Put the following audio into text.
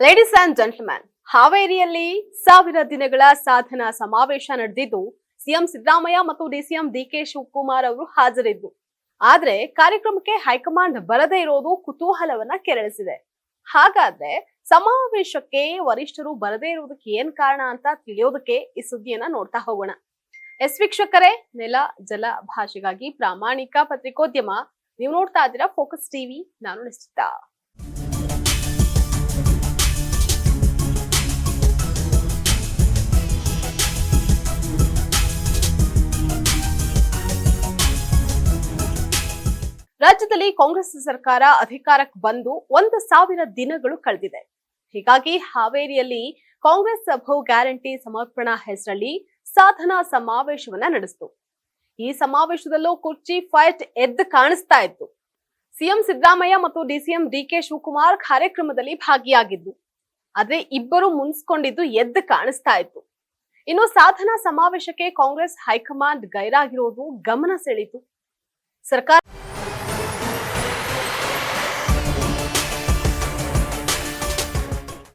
Ladies and gentleman, ಹಾವೇರಿಯಲ್ಲಿ 1000 ದಿನಗಳ ಸಾಧನಾ ಸಮಾವೇಶ ನಡೆದಿದ್ದು ಸಿಎಂ ಸಿದ್ದರಾಮಯ್ಯ ಮತ್ತು ಡಿಸಿಎಂ ಡಿಕೆ ಶಿವಕುಮಾರ್ ಅವರು ಹಾಜರಿದ್ದರು. ಆದ್ರೆ ಕಾರ್ಯಕ್ರಮಕ್ಕೆ ಹೈಕಮಾಂಡ್ ಬರದೇ ಇರೋದು ಕುತೂಹಲವನ್ನ ಕೆರಳಿಸಿದೆ. ಹಾಗಾದ್ರೆ ಸಮಾವೇಶಕ್ಕೆ ವರಿಷ್ಠರು ಬರದೇ ಇರೋದಕ್ಕೆ ಏನ್ ಕಾರಣ ಅಂತ ತಿಳಿಯೋದಕ್ಕೆ ಈ ಸುದ್ದಿಯನ್ನ ನೋಡ್ತಾ ಹೋಗೋಣ. ವೀಕ್ಷಕರೇ, ನೆಲ ಜಲ ಭಾಷೆಗಾಗಿ ಪ್ರಾಮಾಣಿಕ ಪತ್ರಿಕೋದ್ಯಮ. ನೀವು ನೋಡ್ತಾ ಇದ್ದೀರಾ ಫೋಕಸ್ ಟಿವಿ. ನಾನು ನಿಶ್ಚಿತ. ರಾಜ್ಯದಲ್ಲಿ ಕಾಂಗ್ರೆಸ್ ಸರ್ಕಾರ ಅಧಿಕಾರಕ್ಕೆ ಬಂದು 1000 ದಿನಗಳು ಕಳೆದಿದೆ. ಹೀಗಾಗಿ ಹಾವೇರಿಯಲ್ಲಿ ಕಾಂಗ್ರೆಸ್ ಬಹು ಗ್ಯಾರಂಟಿ ಸಮರ್ಪಣಾ ಹೆಸರಲ್ಲಿ ಸಾಧನಾ ಸಮಾವೇಶವನ್ನ ನಡೆಸಿತು. ಈ ಸಮಾವೇಶದಲ್ಲೂ ಕುರ್ಚಿ ಫೈಟ್ ಎದ್ದು ಕಾಣಿಸ್ತಾ ಇತ್ತು. ಸಿಎಂ ಸಿದ್ದರಾಮಯ್ಯ ಮತ್ತು ಡಿಸಿಎಂ ಡಿಕೆ ಶಿವಕುಮಾರ್ ಕಾರ್ಯಕ್ರಮದಲ್ಲಿ ಭಾಗಿಯಾಗಿದ್ದು, ಆದ್ರೆ ಇಬ್ಬರು ಮುನ್ಸ್ಕೊಂಡಿದ್ದು ಎದ್ದು ಕಾಣಿಸ್ತಾ ಇತ್ತು. ಇನ್ನು ಸಾಧನಾ ಸಮಾವೇಶಕ್ಕೆ ಕಾಂಗ್ರೆಸ್ ಹೈಕಮಾಂಡ್ ಗೈರಾಗಿರೋದು ಗಮನ ಸೆಳೀತು. ಸರ್ಕಾರ